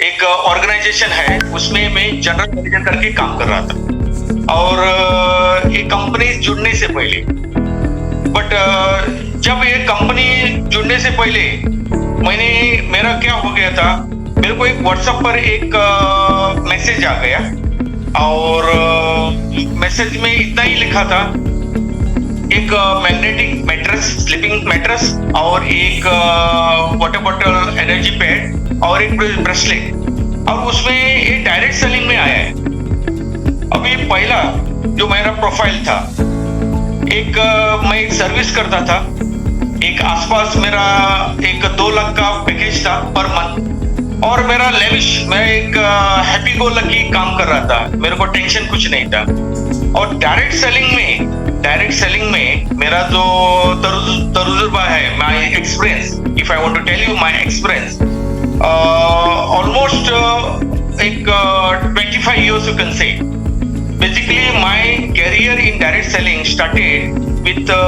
एक ऑर्गेनाइजेशन है, उसमें मैं जनरल मैनेजर करके काम कर रहा था। और ये कंपनी जुड़ने से पहले, बट जब ये कंपनी जुड़ने से पहले मेरा क्या हो गया था, मेरे को एक व्हाट्सएप पर एक मैसेज आ गया और मैसेज में इतना ही लिखा था, एक मैग्नेटिक मैट्रेस, स्लीपिंग मैट्रेस और एक वाटर बॉटल, एनर्जी पैड और एक ब्रेसलेट, और उसमें ये डायरेक्ट सेलिंग में आया है। अभी पहला जो मेरा प्रोफाइल था, मैं एक सर्विस करता था, एक आसपास मेरा एक 2 लाख का पैकेज था पर मंथ, और मेरा लेविश, मैं एक हैप्पी गो लकी काम कर रहा था, मेरे को टेंशन कुछ नहीं था। और डायरेक्ट सेलिंग में मेरा जो तजुर्बा है, my experience, if I want to tell you my experience, almost एक 25 years you can say. Basically my career in direct selling started with a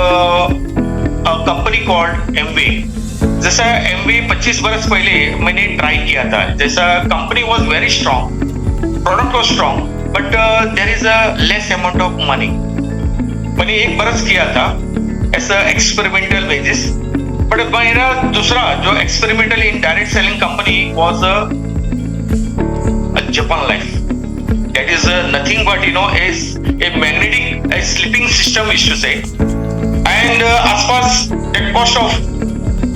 company called MWay. जैसा MWay 25 बरस पहले मैंने ट्राई किया था, जैसा company was very strong, product was strong, but there is a less amount of money. मैंने 1 बरस किया था as a experimental basis, but मेरा दूसरा जो experimental in direct selling company was Japan life. That is nothing but a magnetic sleeping system is to say, and as far as that cost of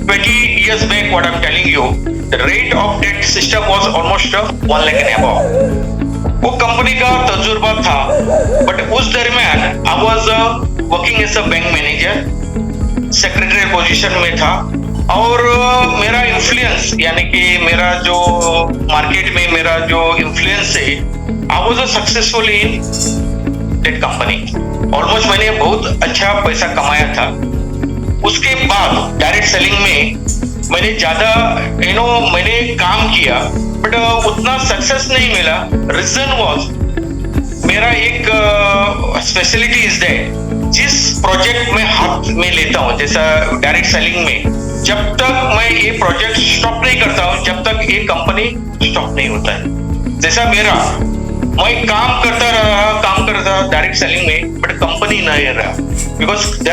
20 years back, what I'm telling you, the rate of that system was almost 1 lakh and above. वो company का तजुर्बा था, but उस दरमियान I was working as a bank manager, secretary position में था, और मेरा इन्फ्लुएंस यानी कि मेरा जो मार्केट में मेरा जो इन्फ्लुएंस है, I was successful in that company. Almost मैंने बहुत अच्छा पैसा कमाया था। उसके बाद डायरेक्ट सेलिंग में मैंने ज्यादा मैंने काम किया, बट उतना सक्सेस नहीं मिला। रीजन वॉज मेरा एक स्पेशलिटी इज दैट जिस प्रोजेक्ट में हाथ में लेता हूँ, जैसा डायरेक्ट सेलिंग में, जब तक मैं ये प्रोजेक्ट स्टॉप नहीं करता हूँ, जब तक ये कंपनी स्टॉप नहीं होता है। जैसा मैं काम करता रहा डायरेक्ट सेलिंग में, बट कंपनी नहीं रहा, because the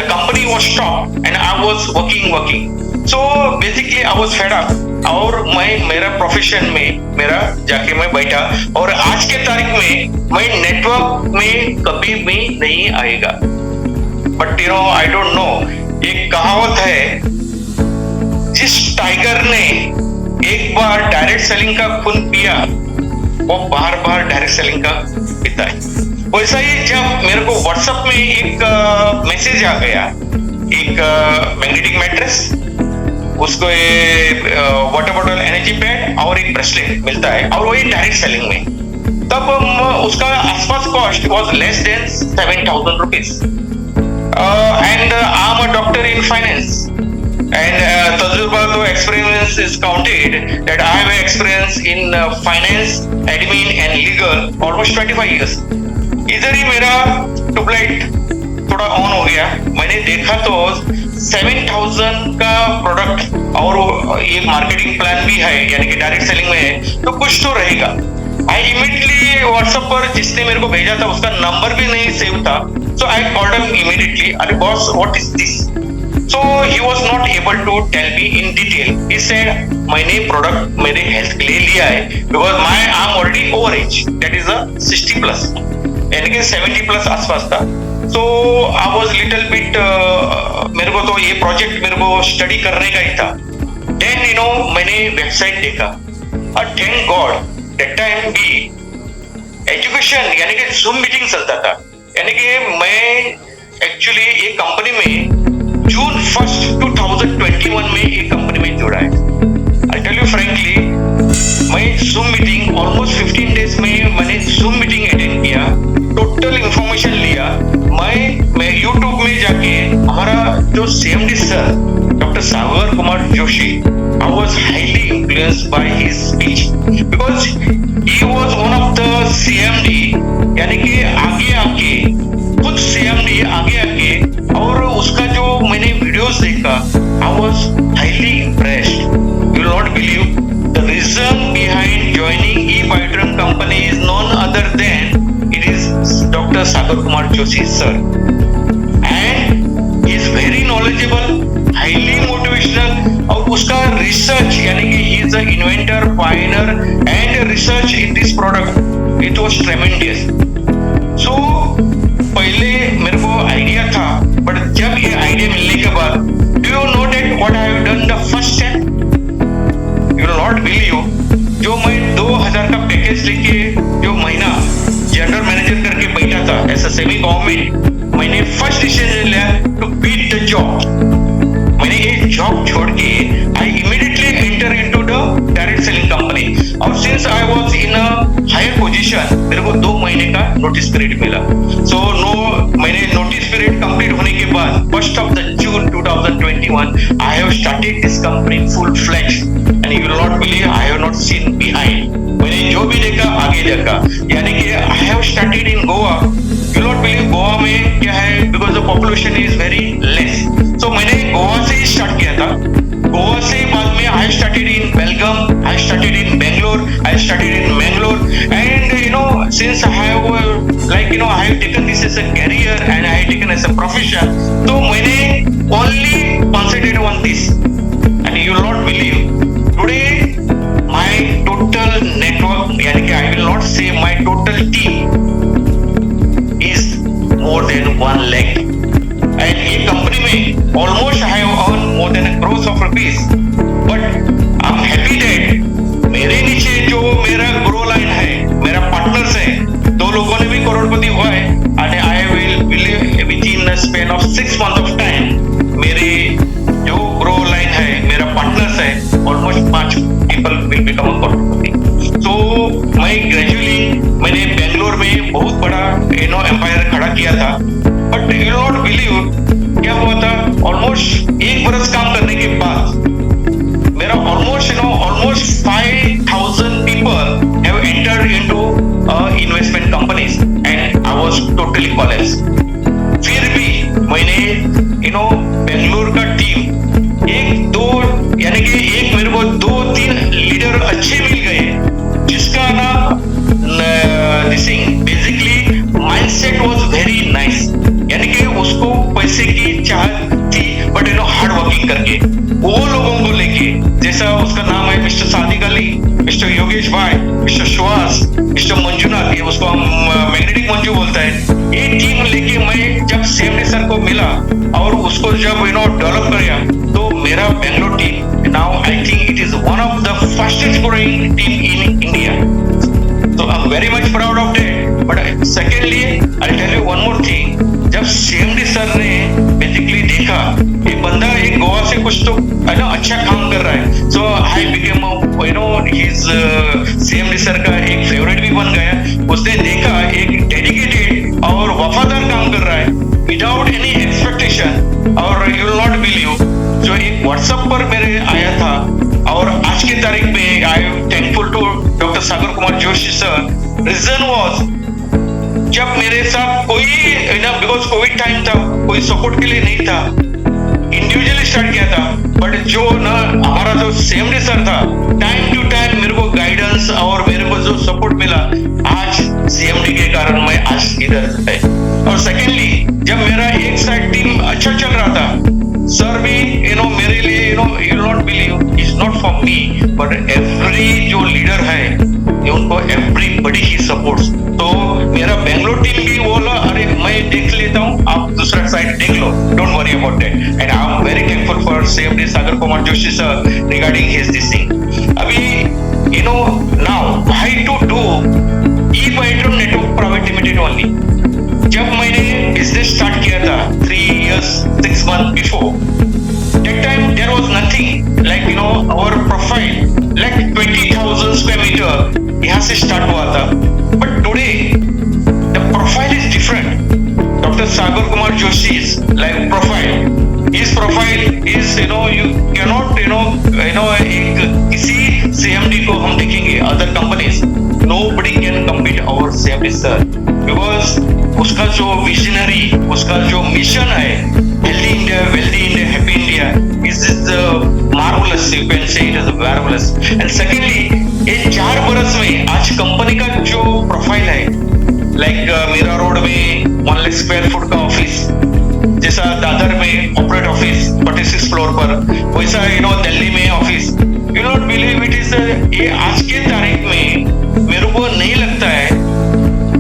company was stop and I was working. So basically I was fed up, और मेरा प्रोफेशन में मेरा जाके मैं बैठा, और आज के तारीख में मैं नेटवर्क में कभी भी नहीं आएगा। बट आई डोंट नो, एक कहावत है, जिस टाइगर ने एक बार डायरेक्ट सेलिंग का खून पिया, वो बार बार डायरेक्ट सेलिंग का पीता है। वैसा ही जब मेरे को व्हाट्सएप में एक मैसेज आ गया, एक मैग्नेटिक मैट्रेस, उसको वाटर बॉटल, एनर्जी पैड और एक ब्रेसलेट मिलता है, और वही डायरेक्ट सेलिंग में, तब उसका आसपास cost was less than 7,000 rupees. And I am a doctor in finance, and tajurba to experience is counted that I have experience in finance, admin and legal almost 25 years. इधर ही मेरा tubelight थोड़ा on हो गया, मैंने देखा तो 7,000 का product, और ये मार्केटिंग प्लान भी है, यानी कि डायरेक्ट सेलिंग में है, तो कुछ तो रहेगा। आई इमीडिएटली व्हाट्सएप पर जिसने मेरे को भेजा था, उसका नंबर भी नहीं सेव था, सो आई कॉल्ड हिम इमीडिएटली, अरे boss what is this? So he was not able to tell me in detail. He said मैंने प्रोडक्ट मेरे हेल्थ के लिए लिया है, because I'm already over age, that is a 60 plus, यानी कि 70 plus आसपास था। So I was little bit मेरे को तो ये प्रोजेक्ट मेरे को स्टडी करने का ही था। Then मैंने वेबसाइट देखा, और thank God that time भी एजुकेशन यानी कि Zoom मीटिंग चलता था, यानी कि मैं एक्चुअली ये कंपनी में जून 1, 2021 में एक कंपनी में जुड़ा है। आई टेल यू फ्रैंकली, मैं जूम मीटिंग ऑलमोस्ट 15 डेज में मैंने जूम मीटिंग अटेंड किया, टोटल इंफॉर्मेशन लिया। मैं यूट्यूब में जाके हमारा जो CMD sir doctor Sagar Kumar Joshi, I was highly influenced by his speech, because he was one of the CMD, यानी कि आगे खुद CMD आगे, और उसका जो मैंने वीडियोस देखा, I was highly impressed. Biotron company is none other than it is Dr. Sagar Kumar Joshi sir, and he is very knowledgeable, highly motivational, और उसका रिसर्च यानी कि he is an inventor, pioneer and research in this product, it was tremendous. So पहले मेरे को idea था, but जब ये आइडिया मिलने के बाद, do you know that what I have done the first step? You will not believe, जो मैं 2000 का पैकेज लेके जो महीना जनरल मैनेजर करके बैठा था एज अ सेमी गवर्नमेंट, मैंने फर्स्ट डिसीजन लिया टू बीट द जॉब. मैंने ये जॉब छोड़ के I immediately enter into the direct selling company, और since I was in a higher position मेरे को 2 महीने का नोटिस पीरियड मिला. सो मैंने नोटिस पीरियड कंप्लीट होने के बाद 1st of June 2021 I have started this company full fledged, and you will not believe I have not seen behind. मैंने जो भी देखा आगे देखा, यानी कि I have started in Goa. You will not believe Goa में क्या है, because the population is very less. So मैंने गोवा से ही स्टार्ट किया था. गोवा से बाद में I started in Belgaum, I started in Bangalore, I started in Mangalore, and since I have I have taken this as a career and I have taken as a profession, so मैंने only concentrated on this, and you will not believe today my total network, यानी कि I will not say my total team is more than 1 lakh. And ये company में almost I have earned more than 1 crore of rupees. But I'm happy that मेरे नीचे जो मेरा grow line है, मेरा पार्टनर्स है, 2 लोगों ने भी करोड़पति हुआ है, and I will believe within a span of 6 months of time मेरे जो ग्रो लाइन है, मेरा पार्टनर्स है, almost 5 people will become a Crorepati. So मैं ग्रेजुअली मैंने बेंगलोर में बहुत बड़ा एम्पायर खड़ा किया था, but you will not believe क्या हुआ था. ऑलमोस्ट 1 बरस काम करने के बाद मेरा almost 5,000 people have entered into investment companies and I was totally collapsed. फिर भी मैंने बेंगलोर का टीम यानी कि मेरे को 2-3 लीडर अच्छे मिल गए, जिसका ना basically mindset was very nice, यानी कि उसको पैसे की चाहत थी, बट हार्ड वर्किंग करके वो लोगों को लेके, जैसा उसका नाम है मिस्टर सादिक अली, मिस्टर योगेश भाई, मिस्टर सुहास, मिस्टर मंजुनाथ, ये उसको हम मैग्नेटिक मंजू बोलता है. ये टीम लेके मैं जब सीएमडी सर को मिला और उसको जब डेवलप किया, तो मेरा Bangalore team now I think it is one of the fastest growing team in India. So I'm very much proud of that. But secondly, I'll tell you one more thing. जब CMD sir ने basically देखा ये बंदा एक गोवा से कुछ तो अच्छा काम कर रहा है, so I became his CMD sir का एक फेवरेट भी बन गया. उसने देखा एक डेडिकेटेड और वफादार काम कर रहा है विदाउट एनी एक्सपेक्टेशन, और यू विल नॉट बिलीव जो एक व्हाट्सएप पर मेरे आया था, और आज की तारीख में I am thankful to doctor Sagar Kumar Joshi sir. Reason was जब मेरे साथ कोई बिकॉज कोविड टाइम था, कोई सपोर्ट के लिए नहीं था, इंडिविजुअली स्टार्ट किया था, बट जो हमारा जो सीएमडी सर था, टाइम टू टाइम मेरे को गाइडेंस और मेरे को जो सपोर्ट मिला, आज सीएमडी के कारण मैं आज इधर है. और सेकेंडली जब मेरा एक साइड टीम अच्छा चल रहा था, सर भी मेरे लिए you not believe is not for me, but every जो लीडर है उनको एवरीबडी ही सपोर्ट्स. तो मेरा बेंगलोर टीम भी बोला अरे मैं देख लेता हूँ, आप दूसरा साइड देख लो, don't worry about that. And I am very thankful for CMD Sagar Kumar Joshi sir regarding his this thing. अभी now why to do e Biotron network private limited only. जब मैंने बिजनेस स्टार्ट किया था 3 years 6 months before, that time there was nothing like our profile like 20,000 square meter यहाँ से start हुआ था. But today the profile is different. Dr. Sagar Kumar Joshi's like profile, his profile is you cannot एक किसी CMD को हम देखेंगे other companies, nobody can compete our CMD sir, because उसका जो विजनरी, उसका जो मिशन है, healthy India, wealthy India, happy India, is marvellous, you can say it is marvellous. And secondly ये 4 बरस में आज आज कंपनी का जो प्रोफाइल है, लाइक मीरा रोड में 1 लाख स्क्वायर फुट का ऑफिस, जैसा दादर में कॉर्पोरेट ऑफिस 46 फ्लोर पर, वैसा दिल्ली में office, you not believe it is, ये आज के तारीख में मेरे को नहीं लगता है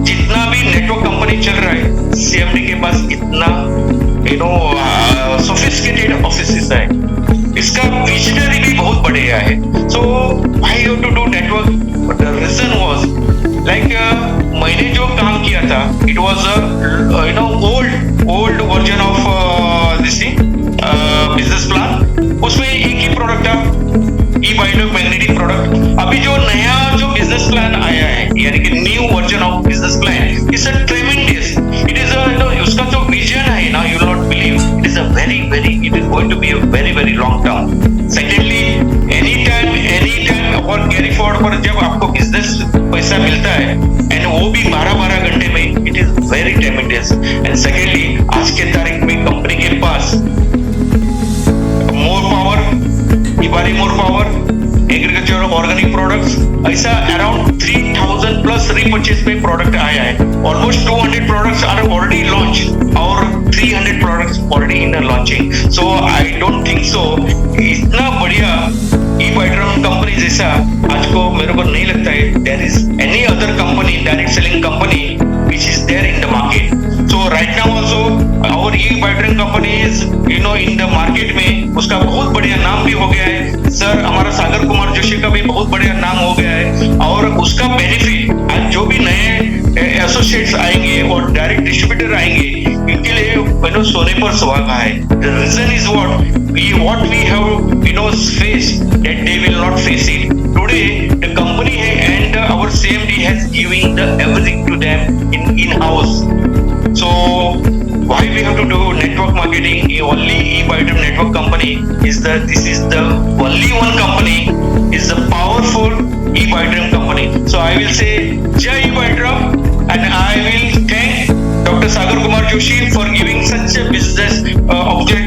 जितना भी नेटवर्क कंपनी चल रहा है सीएमडी के पास इतना सोफिस्टिकेटेड ऑफिस है। इसका विजनरी भी बहुत बढ़िया है। So I have to do network, but the reason was like मैंने जो काम किया था it was old version of this business plan. उसमें एक ही प्रोडक्ट था, ई बाइंडर मैग्नेटिक प्रोडक्ट। अभी जो नया जो बिजनेस प्लान आया है, यानी कि new version of business plan, it's a tremendous, it is उसका जो विजन है ना, you will not believe, it is a very it is going to be a very long term. Secondly, any time और carry forward पर जब आपको business पैसा मिलता है एंड वो भी 12 घंटे में, it is very tremendous. And secondly, आज के तारीख में कंपनी के पास more power agriculture organic products, ऐसा अराउंड 3000 प्लस रीपर्चेज में प्रोडक्ट आया है। Almost 200 products are already launch और 300 products already in launching. So I don't think so इतना बढ़िया ई-बाइड्रम कंपनी जैसा आज को मेरे को नहीं लगता है there is any other company, direct selling company which is there in the market. So right now also our e Biotron company is in the market में उसका बहुत बढ़िया नाम भी हो गया है। सर हमारा सागर कुमार जोशी का भी बहुत बढ़िया नाम हो गया है, और उसका बेनिफिट आज जो भी नए एसोसिएट्स आएंगे और डायरेक्ट डिस्ट्रीब्यूटर आएंगे, इनके लिए सोने पर सुहागा है। The reason is what we have faced that they will not face it. Today the company and our CMD has giving the everything to them in-house. So why we have to do network marketing? Only e-baidram network company this is the only one company is the powerful e-baidram company. So I will say Jai e-baidram, and I will thank Dr. Sagar Kumar Joshi for giving such a business opportunity